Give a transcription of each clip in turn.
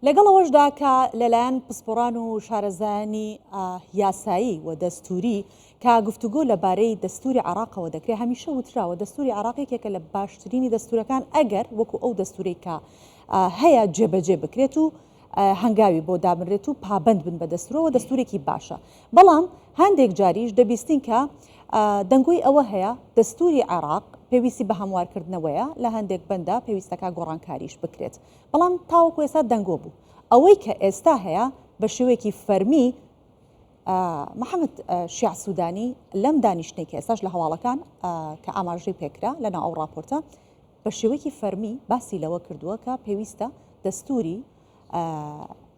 لەگەڵەوەشدا کە لەلایەن پسپۆڕان و شارەزایانی یاسایی و دەستوری کە گفتوگۆ لەبارەی دەستوری عێراقەوە دەکرێت هەمیشە وتراوە دەستوری عێراقێکێکە لە باشترینی دەستورەکان ئەگەر وەکو ئەو دەستورەی کە هەیە جێبەجێ بکرێت و هەنگاوی بۆ دابنرێت و پابند بن بە دەستورەوە دەستورێکی باشە. بەڵام هەندێک جاریش دەبیستین کە دەنگۆی ئەوە هەیە دەستوری عێراق پێویستی بە هەموارکردنەوەیە لە هەندێک بەندە پێویستەکە گۆڕانکاریش بکرێت. بەڵام تاوەکو ئێستا دەنگۆ بوو ئەوەی کە ئێستا هەیە بە شێوەیەکی فەرمی محەممەد شیع سوودانی لەم دانیشتەی کە ئێستاش لە هەواڵەکان کە ئاماژەی پێکرا لەناو ئەو راپۆرتە بە شێوەیەکی فەرمی باسی لەوە کردووە کە پێویستە دەستوری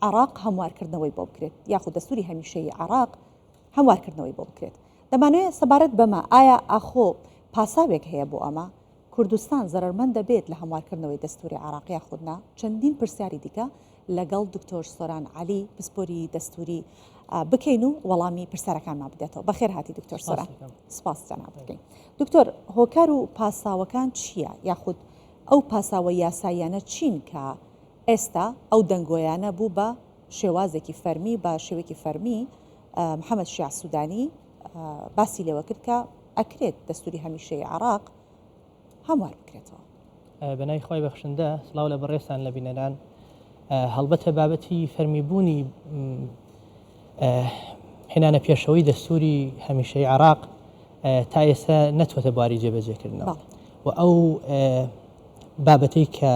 عێراق هەموارکردنەوەی بۆ بکرێت یاخود دەستوری هەمیشەیی عێراق هەموارکردنەوەی بۆ بکرێت. دەمانوێت سەبارەت بەمە ئایا ئاخۆ پاساوێک هەیە بۆ ئەمە کوردستان زەرمەند دەبێت لە هەموارکردنەوەی دەستوری عێراقی خودنا؟ چەندین پرسیاری دیکە لەگەڵ دکتۆر سۆران عەلی پسپۆری دەستوری بکەین و وەڵامی پرسیارەکانمان بدێتەوە. بەخێر هاتی دکتۆر سۆران. سپاس جەناب بکەین. دکتۆر هۆکار و پاساوەکان چییە یاخود ئەو پاساوە یاساییانە چین کە ئێستا ئەو دەنگۆیانە بوو بە شێوازێکی فەرمی بە شێوەیەکی فەرمی محەممەد شیع سوودانی باسی لێوە کرد کە ئەکرێت دەستوری هەمیشەی عێراق هەموار بکرێتەوە؟ بەنای خۆی بەخشندە سڵاو لە بەڕێستان لە بینەران. هەڵبەتە بابەتی فەرمیبوونی هێنانە پێشەوەی دەستوری هەمیشەی عێراق تا ئێستا نەتوەتە بواری جێبەجێکردنەوە و ئەو بابەتەی کە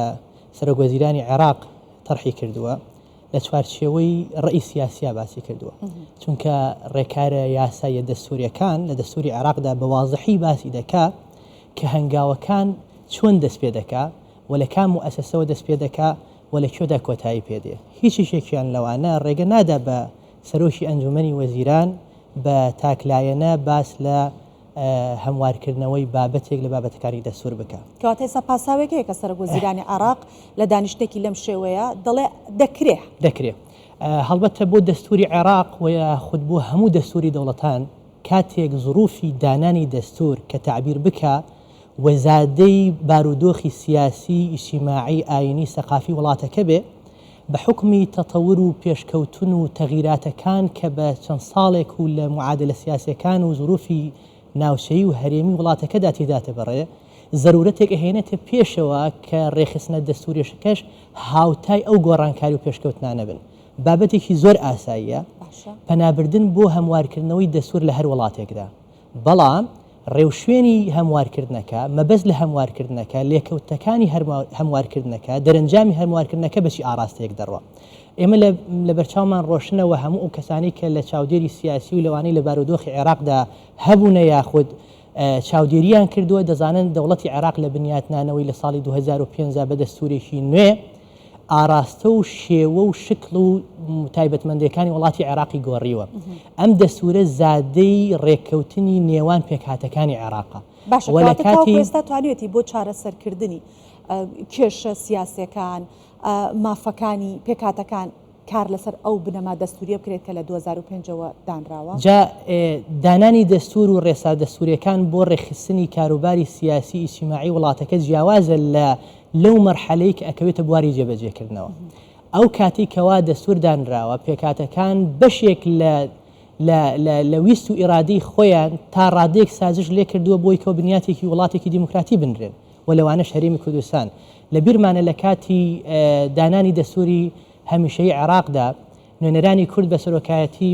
سەرۆکوەزیرانی عێراق تەرحی کردووە لە چوارچێوەی ڕێی سیاسیە باسی کردووە چونکە ڕێکارە یاساییە دەستوریەکان لە دەستوری عێراقدا بە واضحی باسی دەکا کە هەنگاوەکان چۆن دەست پێ دەکا و لە کام موئەسەسەوە دەست پێ دەکا و لە کوێدا کۆتایی پێدێ. هیچی شێکیان لەوانە ڕێگە نادا بە سەرۆکی ئەنجومەنی وەزیران بە تاکلایەنە باس لە هەموارکردنەوەی بابەتێک لە بابەتەکانی دەستور بکە. کەواتە ئێستا پاساوێکەیە کە سەرۆکوەزیرانی عێراق لە دانیشتێکی لەم شێوەیە دەڵێ دەکرێت. هەڵبەتە بۆ دەستوری عێراق و خود بۆ هەموو دەستوری دەوڵەتان کاتێک زروفی دانانی دەستور کە تعبیر بکە وەزادەی بارودۆخی سیاسی ئیجتیماعی ئاینی سەقافی وڵاتەکە بێ بە حکمی تەتەور و پێشکەوتن و تەغیراتەکان کە بە چەند ساڵێک و لە معادلە سیاسیەکان و زروفی ناوچەیی و هەرێمی وڵاتەکەدا تێداتە بەڕێ زەرورەتێک ئەهێنێتە پێشەوە کە ڕێخستنە دەستوریەکەش هاوتای ئەو گۆڕانکاری و پێشکەوتنانە بن. بابەتێکی زۆر ئاساییە پەنابردن بۆ هەموارکردنەوەی دەستور لە هەر وڵاتێکدا. بەڵام ڕێوشوێنی هەموارکردنەکە مەبەست لە هەموارکردنەکە لێکەوتەکانی هەموارکردنەکە دەرەنجامی هەموارکردنەکە بەچی ئاراستەیەک دەڕوە. ئێمە لە بەرچاومان ڕۆشنەوە هەموو ئەو کەسانی کە لە چاودێری سیاسی و لەوانەی لە بارودۆخی عێراقدا هەبوونە یاخود چاودێریان کردووە دەزانن دەوڵەتی عێراق لە بنیاتنانەوەی لە ساڵی 2005 بە دەستورێکی نوێ ئاراستە و شێوە و شکل و تایبەتمەندەکانی وڵاتی عێراقی گۆڕیوە. ئەم دەستورە زادەی ڕێککەوتنی نێوان پێکهاتەکانی عێراقە. ئێستا توانێتی بۆ چارەسەرکردنی کێشە سیاسیەکان مافەکانی پێکهاتەکان کار لەسەر ئەو بنەما دەستوریە بکرێت کە لە 2005ەوە دانراوە. جا دانانی دەستور و ڕێسا دەستوریەکان بۆ ڕێخستنی کاروباری سیاسی ئیجتیماعی وڵاتەکە جیاوازە لەو مەرحەلەی کە ئەکەوێتە بواری جێبەجێکردنەوە. ئەو کاتی کەوا دەستور دانراوە پێکهاتەکان بەشێک لە ویست و ئیرادەی خۆیان تا ڕادێک سازش لێ کردووە بۆی کە بنیاتێکی وڵاتێکی دیموکراتی بنرێن و لەوانەش هەرێمی کوردستان لە بیرمانە لە کاتی دانانی دەستوری هەمیشەیی عێراقدا نوێنەرانی کورد بە سەرۆکایەتی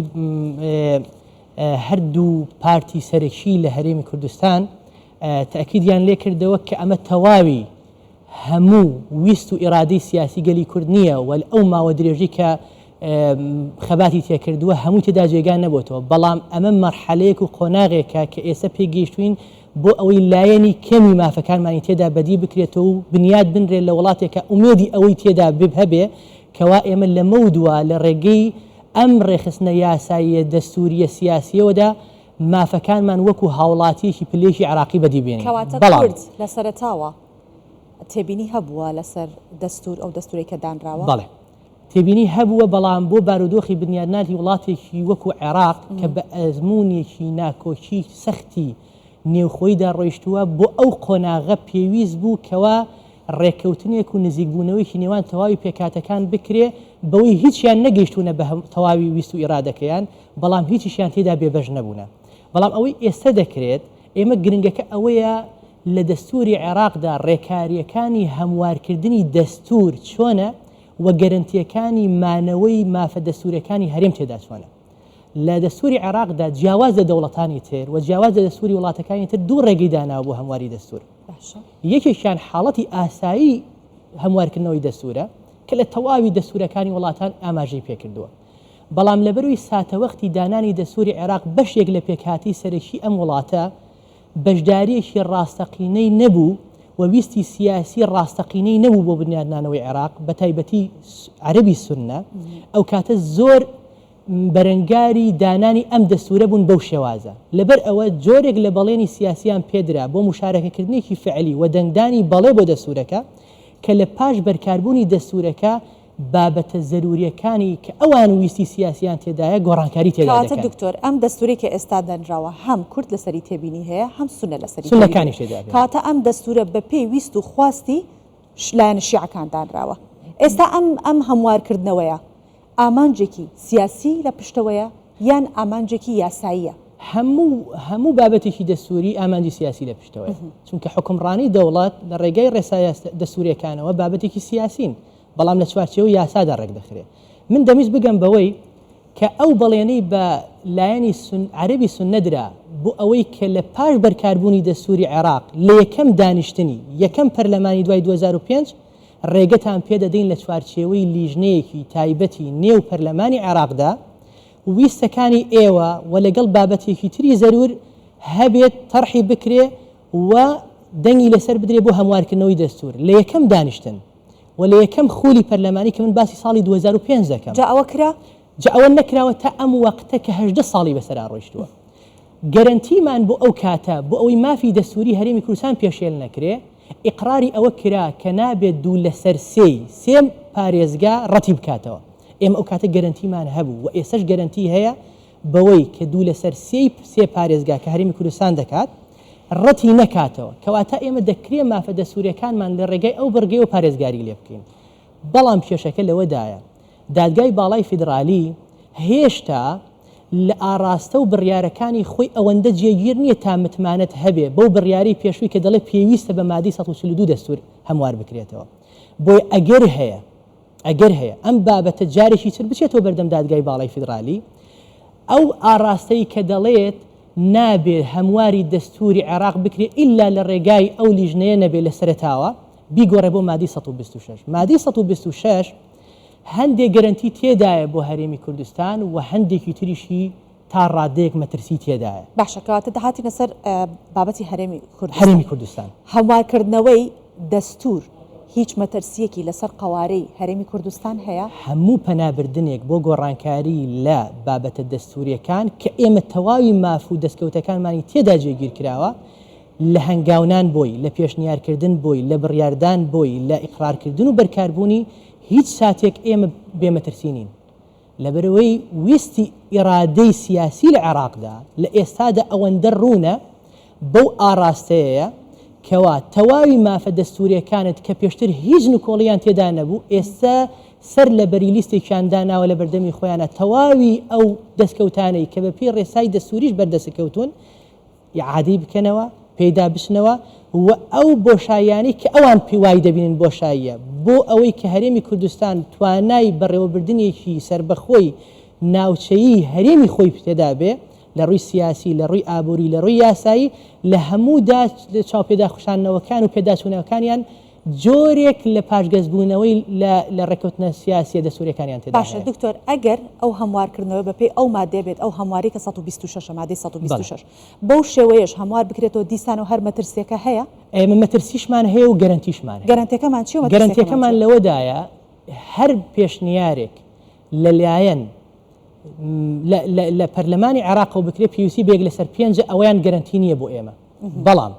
هەردوو پارتی سەرەکی لە هەرێمی کوردستان تاکیدیان لێ کردەوە کە ئەمە تەواوی هەموو ویست و ئیرادەی سیاسی گەلی کورد نییە و ئەو ماوە درێژی کە خەباتی تێکردووە هەموو تێدا جێگان نەبووتەوە. بەڵام ئەمە مەرحەلەیەک و قۆناغێکە کە ئێستا پێگەیشتوین بۆ ئەوەی لایەنی کەمی مافەکانمانی تێدا بەدی بکرێتەوە و بنیاد بنرێت لە وڵاتێکە ئومێدی ئەوەی تێدا هەبێ کەوا ئێمە لە مەودووە لە ڕێگەی ئەم ڕێخستنە یاساییە دەستوریە سیاسیەوەدا مافەکانمان وەکو هاوڵاتیەکی پلێکی عێراقی بەدیبێنین. کەواتە لە سەرەتاوە تێبینی هەبووە لەسەر دەستور ئەو دەستوری کە دانراوە؟ بەڵێ تێبینی هەبووە بەڵام بۆ بارودۆخی بنیادناتی وڵاتێکی وەکو عێراق کە بە ئەزمونێکی ناکۆچی سەختی نێوخۆیدا ڕۆیشتووە بۆ ئەو قۆناغە پێویست بوو کەوا ڕێککەوتنێک و نزیکبوونەوەیکی نێوان تەواوی پێکاتەکان بکرێ بەوەی هیچیان نەگەیشتونە بە تەواوی ویست و ئیرادەکەیان بەڵام هیچیشیان تێدا بێبەش نەبوونە بەڵام ئەوەی ئێستا دەکرێت ئێمە گرنگەکە ئەوەیە لە دەستوری عێراقدا ڕێکاریەکانی هەموارکردنی دەستور چۆنە و گەرنتیەکانی مانەوەی مافە دەستورەکانی هەرێم تێدا چۆنە لە دەستوری عێراقدا جیاواز لە دەوڵەتانی تر و جیاواز لە دەستوری وڵاتەکانی تر دوو ڕێگەی داناوە بۆ هەمواری دەستور یەکێکیان حاڵەتی ئاسایی هەموارکردنەوەی دەستورە کە لە تەواوی دەستورەکانی وڵاتان ئاماژەی پێکردووە بەڵام لەبەروی ساتەوەختی دانانی دەستوری عێراق بەشێک لە پێکهاتی سەرەکی ئەم وڵاتە بەشداریەکی ڕاستەقینەی نەبوو و ویستی سیاسی ڕاستەقینەی نەبوو بۆ بنیادنانەوەی عێراق بە تایبەتی عەرەبی سوننە ئەو کاتە زۆر بەرەنگاری دانانی ئەم دەستورە بوون بەو شێوازە لەبەر ئەوە جۆرێک لە بەڵێنی سیاسیان پێدرا بۆ مشارەکەکردنێکی فعلی و دەنگدانی بەڵێ بۆ دەستورەکە کە لە پاش بەرکاربوونی دەستورەکە بابەتە زەروریەکانی کە ئەوان ویستی سیاسیان تێدایە گۆڕانکاری تێدا دەکەن. دکتۆر ئەم دەستوری کە ئێستا دەنراوە هەم کورد لەسەری تێبینی هەیە هەم سونە لەسەری سونەکانی تێدا کاتە ئەم دەستورە بە پێی ویست و خواستی لایەنە شیعەکان دانراوە ئێستا ئەم هەموارکردنەوەیە ئامانجێکی سیاسی لە پشتەوەیە یان ئامانجێکی یاساییە هەموو بابەتێکی دەستوری ئامانجی سیاسی لە پشتەوەی چونکە حکمڕانی دەوڵات لە ڕێگەی ڕێسای دەستوریەکانەوە بابەتێکی سیاسین بەڵام لە چوارچێوە یاسادا ڕێک دەخرێت من دەمیست بگەم بەوەی کە ئەو بەڵێنەی بە لایەنی عەرەبی سوننەدرا بۆ ئەوەی کە لە پاش بەرکاربوونی دەستوری عێراق لە یەکەم دانیشتنی یەکەم پەرلەمانی دوای 2005 ڕێگەتان پێدەدەین لە چوارچێوەی لیژنەیەکی تایبەتی نێو پەرلەمانی عێراقدا ویستەکانی ئێوە و لەگەڵ بابەتێکی تری زەرور هەبێت تەرحی بکرێ و دەنگی لەسەر بدرێ بۆ هەموارکردنەوەی دەستور لە یەکەم دانیشتن و لە یەکەم خولی پەرلەمانی کە من باسی ساڵی 2005 دەکەم جا ئەوە نەکراوە تا ئەم وەقتە کە 18 ساڵی بەسەرا ڕۆیشتووە گەرنتیمان بۆ ئەو کاتە بۆ ئەوەی مافی دەستوری هەرێمی کوردستان پێشێل نەکرێ ئیقراری ئەوە کرا کە نابێت دوو لەسەر سێم پارێزگا ڕەتی بکاتەوە ئێمە ئەو کاتە گەرنتیمان هەبوو و ئێسش گەرنتی هەیە بەوەی کە دوو لەسەر سێ پارێزگا کە هەرێمی کوردستان دەکات ڕەتی نەکاتەوە کەواتە ئێمە دەکرێ مافە دەستوریەکانمان لە ڕێگای ئەو بڕگەی و پارێزگاری لێ بکەین بەڵام کێشەکە لەوەدایە دادگای باڵای فیدرالی هێشتا لە ئاراستە و بڕیارەکانی خۆی ئەوەندە جێگیر نییە تا متمانەت هەبێ بەو بڕیاری پێشووی کە دەڵێ پێویستە بە مادەی 142 دەستور هەموار بکرێتەوە بۆی ئەگەر هەیە ئەم بابەتە جارێکی تر بچێتەوە بەردەم دادگای باڵای فیدرالی ئەو ئاراستەی کە دەڵێت نابێت هەمواری دەستوری عێراق بکرێت ئیلا لە ڕێگای ئەو لیژنەیە نەبێت لە سەرەتاوە بیگۆڕێ بۆ مادەی 126 مادەی 126 هەندێک گەرنتی تێدایە بۆ هەرێمی کوردستان و هەندێکی تریشی تا ڕادەیەک مەترسی تێدایە باشەکەواتە داهاتینە سەر بابەتی هەرێمی کوردستان هەموارکردنەوەی دەستور هیچ مەترسیەکی لەسەر قوارەی هەرێمی کوردستان هەیە هەموو پەنابردنێک بۆ گۆڕانکاری لە بابەتە دەستوریەکان کە ئێمە تەواوی ماف و دەستکەوتەکانمانی تێدا جێگیر کراوە لە هەنگاونان بۆی لە پێشنیارکردن بۆی لە بڕیاردان بۆی لە ئیقرارکردن و بەرکاربوونی هیچ ساتێک ئێمە بێمەترسینین لەبەرەوەی ویستی ئیرادەی سیاسی لە عێراقدا لە ئێستادا ئەوەندە ڕوونە بەو ئاراستەیە کەوا تەواوی مافە دەستوریەکانت کە پێشتر هیچ نکۆڵیان تێدا نەبوو ئێستا سەر لە بەری لیستێکیان داناوە لە بەردەمی خۆیانە تەواوی ئەو دەستکەوتانەی کە بە پێی ڕێسای دەستوریش بەردەستکەوتون عادی بکەنەوە پێدا بچنەوە و ئەو بۆشاییانی کە ئەوان پیوای دەبینن بۆشاییە بۆ ئەوەی کە هەرێمی کوردستان توانای بەڕێوەبردنێکی سربەخۆی ناوچەیی هەرێمی خۆی پێدا بێ لە ڕووی سیاسی لە ڕووی ئابووری لە ڕووی یاسایی لە هەموودا چاوپێدا خوشانەوەکان و پێداچوونەوەکانیان جۆرێک لە پاشگەزبوونەوەی لە ڕێکەوتنە سیاسی دەستوریەکانیان تێدا باشە دکتۆر ئەگەر ئەو هەموارکردنەوە بەپێی ئەو مادێ بێت ئەو هەمواری کە 126 مادەی 126 بەو شێوەیەش هەموار بکرێتەوە دیسان و هەر مەترسیەکە هەیە ئێمە مەترسیشمان هەیە و گەرنتیشمان گەرنتەکەمان چی گەرنتەکەمان لەوەدایە هەر پێشنیارێک لەلایەن لە پەرلەمانی عێراق و بکرێت پێویستی بێک لەسەر 5 ئەویان گەرنتی نییە بۆ ئێمە بەڵام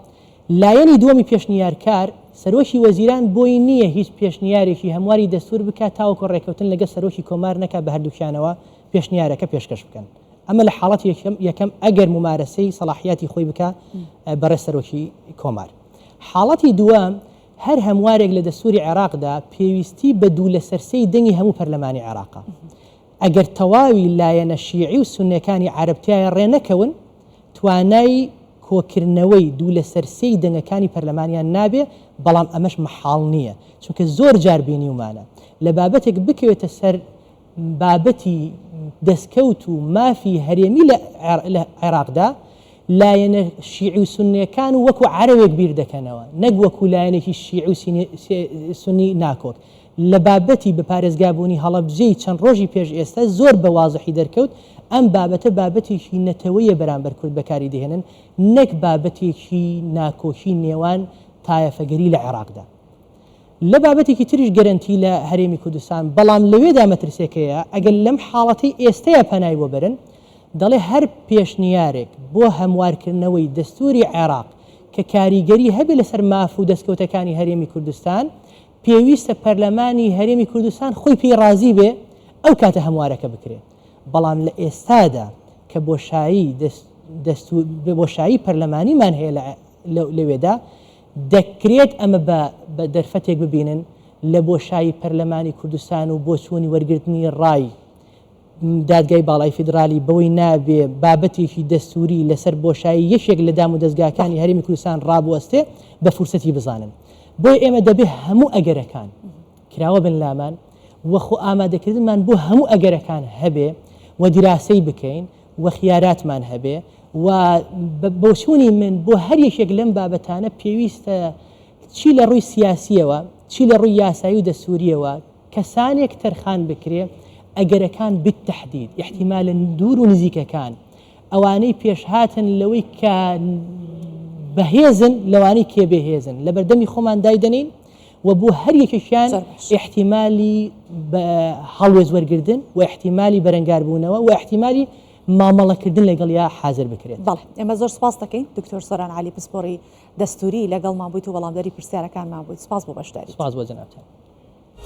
لایەنی دووەمی پێشنیارکار سەرۆکی وەزیران بۆی نییە هیچ پێشنیارێکی هەمواری دەستور بکات تاوەکو ڕێکەوتن لەگە سەرۆکی کۆمار نەکات بە هەردووکیانەوە پێشنیارەکە پێشکەش بکەن ئەمە لە حاڵەت یەکەم ئەگەر ممارەسەی سەلاحیاتی خۆی بکە بەڕێ سەرۆکی کۆمار حاڵەتی دووەم هەر هەموارێک لە دەستوری عێراقدا پێویستی بە دوو لە سەرسەی دەنگی هەموو پەرلەمانی عێراقا. ئەگەر تەواوی لایەنە شیعی و سونیەکانی عەرەبتیایە ڕێنەکەون توانای کۆکردنەوەی دوو لە سەرسەی دەنگەکانی پەرلەمانیان نابێ، بەڵام ئەمەش مەحاڵ نییە، چونکە زۆر جار بینیومانە لە بابەتێک بکەوێتە سەر بابەتی دەستکەوت و مافی هەرێمی لە عێراقدا لایەنە شیعی و سونیەکان و وەکو عەرەوێک بیر دەکەنەوە، نەک وەکو لایەنێکی شیعی و سونی ناکۆک. لە بابەتی بەپارێزگابوونی هەڵەبجەی چەند ڕۆژی پێش ئێستا زۆر بە واضحی دەرکەوت ئەم بابەتە بابەتێکی نەتەوەیە بەرامبەر کورد بەکاری دێنن، نەک بابەتێکی ناکۆکی نێوان تایەفەگەری لە عێراقدا. لە بابەتێکی تریش گەرنتی لە هەرێمی کوردستان، بەڵام لەوێدا مەترسێکەیە ئەگەر لەم حاڵەتی ئێستەیە پەنای بۆ برن، دەڵێ هەر پێشنیارێک بۆ هەموارکردنەوەی دەستوری عێراق کە کاریگەری هەبێ لەسەر ماف و دەستکەوتەکانی هەرێمی کوردستان، پێویستە پەرلەمانی هەرێمی کوردستان خۆی پێی ڕازی بێ ئەو کاتە هەموارەکە بکرێت. بەڵام لە ئێستادا کە بۆشایی پەرلەمانیمان هەیە لەوێدا، دەکرێت ئەمە بە دەرفەتێک ببینن لە بۆشایی پەرلەمانی کوردستان و بۆ چوونی وەرگرتنی ڕای دادگای باڵای فیدرالی بەوەی نابێ بابەتێکی دەستوری لەسەر بۆشایی یەکێک لە دام و دەستگاکانی هەرێمی کوردستان ڕابوەستێ بە فورسەتی بزانن. بۆی ئێمە دەبێت هەموو ئەگەرەکان کراوە بن لامان وەخۆ ئامادەکردنمان بۆ هەموو ئەگەرەکان هەبێ و دیراسەی بکەین و خیاراتمان هەبێ و بۆچوونی من بۆ هەر یەکێک لەم بابەتانە پێویستە چی لە ڕووی سیاسیەوە چی لە ڕووی یاسایی و دەستوریەوە کەسانێک تەرخان بکرێ ئەگەرەکان بالتەحدید احتیمالە دوور و نزیکەکان ئەوانەی پێشهاتن لەوەی کە بەهێزن لەوانەی کێ بێهێزن لە بەردەمی خۆمان دایدەنین و بۆ هەر یەکێکیان احتیمالی هەڵوێز وەرگردن و احتیمالی بەرەنگاربوونەوە و احتیمالی مامەڵەکردن لەگەڵ یا حاضر بکرێت. بەڵێ ئێمە زۆر سپاس دەکەین دکتۆر سۆران عەلی پسپۆڕی دەستوری لەگەڵمان بوویت و وەڵامدەری پرسیارەکانمان بوویت. سپاس بۆ بەشداریت. سپاس بۆ جەنابتان.